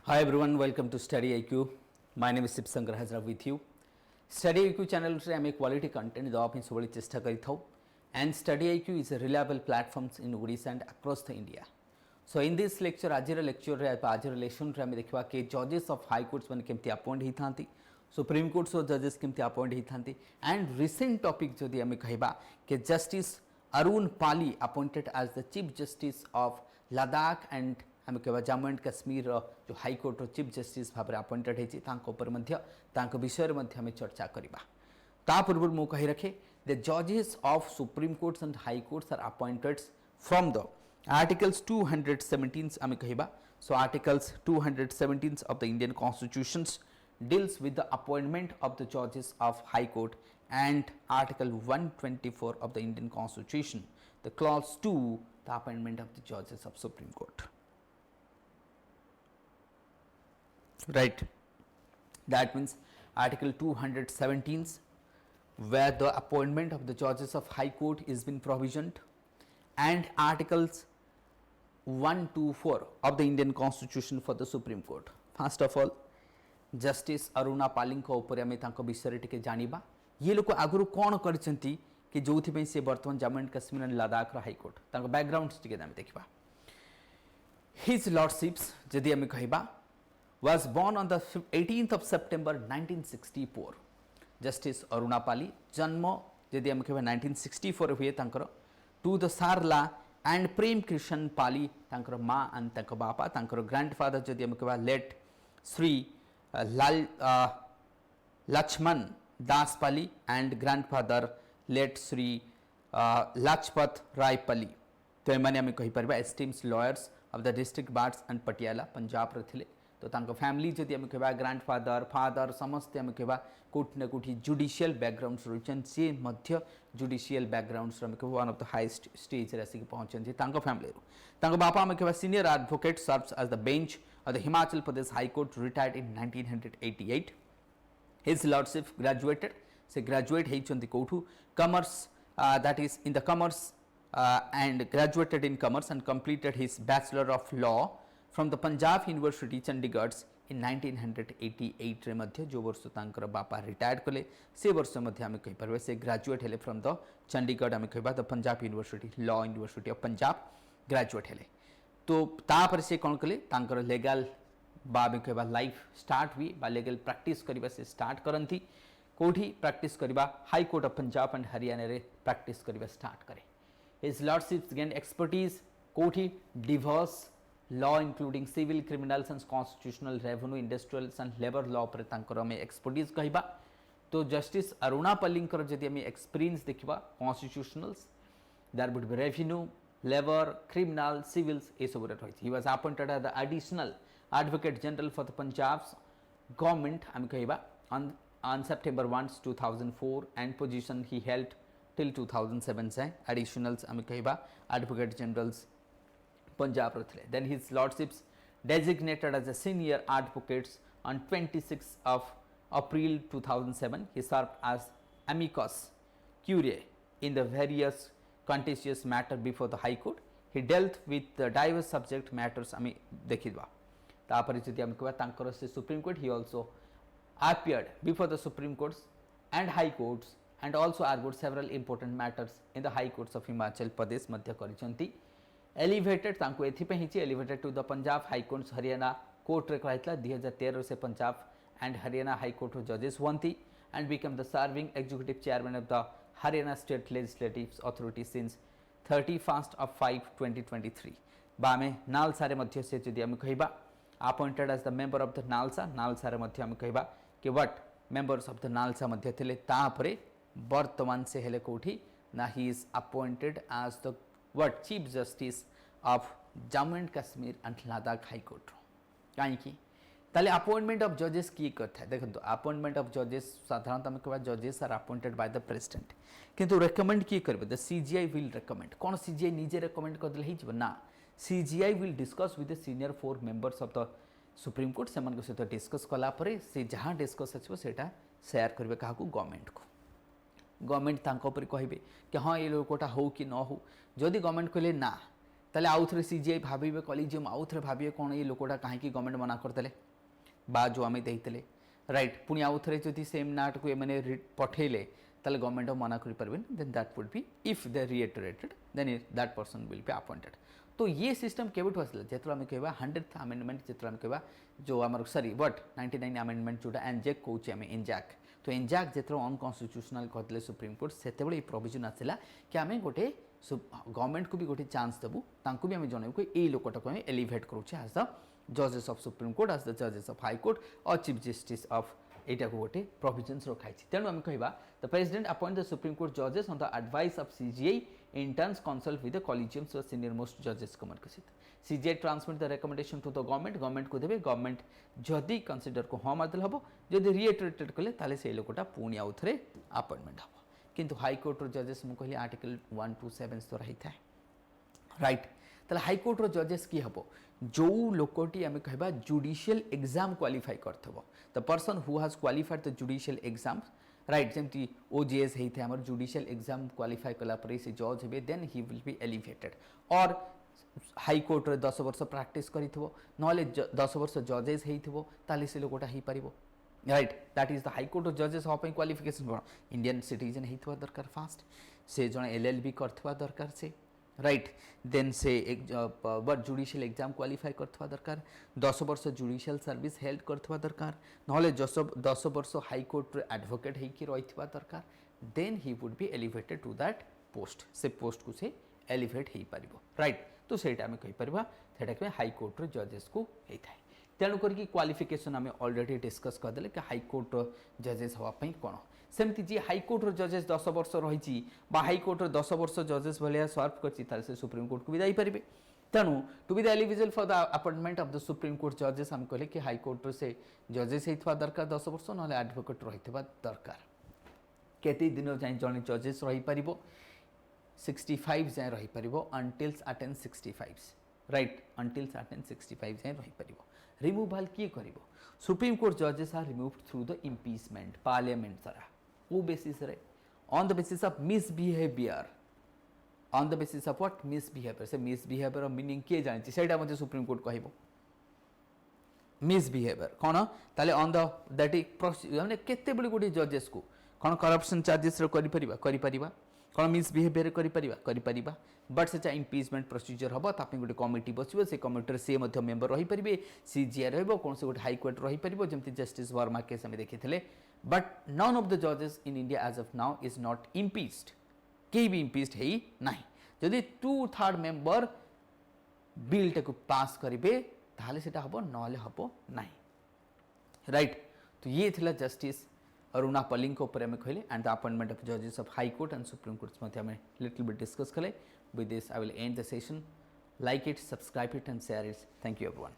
Hi everyone, welcome to Study IQ. My name is Sip Sankar Hazra with you. Study IQ channel रे आम quality content देवा सब चेष्टा करिथाउ and Study IQ is a reliable platforms in Odisha and across the India. So in this lecture आज lesson रे आम देखा कि जजेस ऑफ हाई कोर्ट्स मैंने केमती अपॉइंट होती सुप्रीम कोर्ट्स जजेस केमती अपॉइंट होती एंड रिसेंट टॉपिक जदि आम कहबा कि justice Arun Pali appointed as the chief justice of Ladakh and आम कह जम्मू एंड काश्मीर जो हाईकोर्ट चीफ जस्टिस भाव में अपॉइंटेड होती विषय में चर्चा करवा ता पूर्व मु कही रखे द जजेस of supreme courts and high courts are appointed from the articles 217 आम कहबा so articles 217 of the Indian constitutions deals with the appointment of the judges of High Court and Article 124 of the Indian Constitution, the Clause 2, the appointment of the judges of Supreme Court. Right. That means Article 217 where the appointment of the judges of High Court is been provisioned and Articles 124 of the Indian Constitution for the Supreme Court. First of all, justice Aruna Palli आम विषय टे जाना ये लोग आगु कौन कर जो से बर्तमान Jammu and Kashmir and Ladakh high court background टे देखा हिज लॉर्डशिप्स जदि आम कहबा was born on the 18th of September 1964 justice Aruna Palli जन्म जदि आम कह 1964 हुए to the Sarla and Prem Krishan Palli माँ एंड बापा ग्रैंडफादर जदि आम कह late Shri Laxman Das Palli and grandfather late Shri Lajpat Rai Palli तो एमाने आम कहीपर esteems lawyers of the district bars and Patiala Punjab रे तो फैमिली जदि आम कह ग्रैंडफादर फादर समस्ते आम कह कोठी ना कोठी जुडिशियल बैकग्राउंड रही सी जुडिशियल बैकग्राउंड आम कह one of the highest stage आसिक पहुंची फैमिली बापा आम कह senior advocate serves as the bench of the Himachal Pradesh High Court retired in 1988. His lordship graduated. Se graduate heichonti kouthu commerce that is in the commerce and graduated in commerce and completed his bachelor of law from the Punjab University Chandigarh in 1988 रे मध्य जो वर्ष तांकर बापा retired कले से वर्ष मध्य आम कहि परबे से ग्रेजुएट हेले फ्रॉम द चंडीगढ़ आम कहबा the Punjab university law university of Punjab graduate हेले तो तापर से कौन कले तांकर लेगाल कहबा लाइफ स्टार्ट हुई बा लेगल प्रैक्टिस करबा से स्टार्ट करंती कोठी प्रैक्टिस करबा high court of Punjab and Haryana रे प्रैक्टिस करबा स्टार्ट करे हिज लॉर्डशिप्स गेन एक्सपर्टीज कोठी divorce law including civil criminals and constitutional revenue industrials and labour law पर तांकर में एक्सपर्टीज कहबा तो जस्टिस अरुणा पल्लींकर जदि हम एक्सपीरियंस देखबा constitutionals there would be revenue labour criminal civils ये सब रही he was appointed as the additional advocate general for the Punjab government आम कहबा on September 1, 2004 and position he held till 2007 से एडिशनल्स आम कहबा एडवोकेट जनरल्स पंजाब रे then his lordships designated as a senior advocates on 26 of April 2007 he served as amicus curiae in the various contentious matter before the High Court. He dealt with the diverse subject matters आम देखा तापर जदि आम कह से supreme court he also appeared before the Supreme Courts and High Courts and also argued several important matters in the High Courts of Himachal Pradesh मध्य करिसेंती elevated तांको एथिपे हिची elevated to the Punjab high courts Haryana court रे कहला 2013 से Punjab and Haryana high court जजेस हुंती and became the serving executive chairman of the Haryana State Legislative Authority since 31st of 5, 2023. बामे नालसा रे मध्य से जदि आम कहबा appointed as the member of the NALSA रे मध्य आम कहबा कि what members of the NALSA मध्य थिले तापरे वर्तमान से हेले कोठी ना he is appointed as the what chief justice of Jammu and Kashmir and Ladakh high court काई की ताले अपॉइंटमेंट ऑफ जजेस किए करता है देखो अपॉइंटमेंट ऑफ जजेस साधारणतः आम कह जजेस are appointed by the president किंतु रेकमेंड किए करबे द सीजीआई विल रेकमेंड कौन सीजीआई निजे रेकमेंड कर देले हिजबो ना CJI will discuss with the senior 4 members of the supreme court से सहित डिस्कस कला परे से जहाँ डिस्कस आछबो सेटा शेयर करबे काहाकू गवर्नमेंट को गवर्नमेंट तांको ऊपर कहबे कि हाँ ये लोकटा हो कि न हो जदि गवर्नमेंट कहले ना ताले आउ थे सीजीआई भावे कॉलेजियम आउ थे भावे कौन ये लोकटा कहीं गवर्नमेंट मना करदे बा जो आम देते राइट पुणी आउ थे जदि सेम नाट को मैंने पठेले ताले गवर्नमेंट मना करें then that would be if they reiterated then that person will be appointed. तो ये सिस्टम केवट आसला जो आम कह 100th अमेंडमेंट जो आम कह जो आम सॉरी बट 99 अमेंडमेंट जोटा एनजैक कौचे आम एनजैक तो एनजैक जो अनकन्स्टिट्यूशनल कहते सुप्रीम कोर्ट से प्रोविजन आसला कि आम गोटे गवर्नमेंट को भी गोटे चांस देवु तांको भी आम जनइबू कि ये लोकटा को एलिवेट करुचे एज द जजेस of supreme court as the जजेस ऑफ हाई कोर्ट और चीफ जस्टिस ऑफ एटा को गोटे प्रोविजन्स रखाई। तेणु आम कह the president appoint the supreme court जजेस on the advice of CGI in turns consult with the collegiums or senior most judges को मर्क सहित CJI transmit the recommendation to the government को देवे गवर्नमेंट जदि कंसीडर को हाँ मारदेल हम जदि रिएटरेटेड कले ताले से लोकटा पुणी आउ थे अपॉइंटमेंट हम किंतु हाई कोर्ट जजेस मु कहली आर्टिकल 127 तो रही था राइट ताले हाई कोर्ट जजेस की हम जो लोकटी आम कह जुडिशियल एग्जाम क्वालिफाई करथबो the person who has qualified the judicial exam right जमी ओजीएस होते हैं जुडिशियल एग्जाम क्वालिफाई कलापर से जज हे then he will be elevated और हाई कोर्ट रे 10 वर्ष प्रैक्टिस करिथबो नले 10 वर्ष जजेस होइथबो ताले से लोकटा ही पारिबो right that is the high court जजेस हो क्वालिफिकेशन कोन इंडियन सिटीजन होइथबा दरकार फास्ट से जण एलएलबी करथबा दरकार से राइट देन से जुडिशियल एग्जाम क्वालिफाई करथवा दरकार 10 वर्ष जुडिशियल सर्विस हेल्ड करथवा दरकार नले 10 वर्ष हाई कोर्ट रे एडवोकेट होइकी रहिथवा दरकार then he would be elevated to that post से पोस्ट को से एलिवेट हो पारिबो राइट तो सेटा आम कहि परबा सेटा के हाई कोर्ट रे जजेस को हेइ थाए तेणु करके क्वालिफिकेशन आम ऑलरेडी डिस्कस करदेले कि हाई कोर्ट जजेस हवा पई कोन सेमती जी हाई कोर्ट जजेस 10 वर्ष रही हाई कोर्ट 10 वर्ष जजेस भाया सर्व कर सुप्रीम कोर्ट को भी जापर तेणु to be the eligible for the appointment of the supreme court जजेस आम कहले कि हाई कोर्ट से जजेस होता दरकार 10 वर्ष ना एडवोकेट रही दरकार केते दिन जाए जड़े जजेस रही पार 65 जाए रही पार untils attain 65 right untils attain 65 जाए रही पार रिमूवाल किए कर सुप्रीम कोर्ट जजेस are removed through the impeachment parliament द्वारा वो बेसिस रे on the basis of misbehaviour on the basis of what misbehaviour से मिसबिहेवियर मीनिंग किए जानी सेटा मते सुप्रीम कोर्ट कहबो मिसबिहेवियर कोन ताले ऑन द दैट माने केते बडी गोटी जजेस को कोन करप्शन चार्जेस रो करि परिबा कौन मिसबिहेवियर कर बट से इम्पीचमेंट प्रोसीजर हम ताप गोटे कमिटी बसो से कमिटी सी मेम्बर रही पारे सीजीआई रोन से गोटे हाईकोर्ट रही पार जमी जस्टिस वर्मा केस आम देखी बट नन ऑफ द जजेस in India as of now is not impeached कहीं भी इम्पीच्ड है ना जदि 2/3 मेम्बर बिल को पास करेंगे ताले से हम ना हम ना राइट तो ये थिला जस्टिस अरुणा पलिंग ऊपर आम कहले एंड द अपॉइंटमेंट ऑफ जजेस of high court and supreme court आम लिटिल बिट डिस्कस कले with this I will and the session like it subscribe it and share it thank you everyone.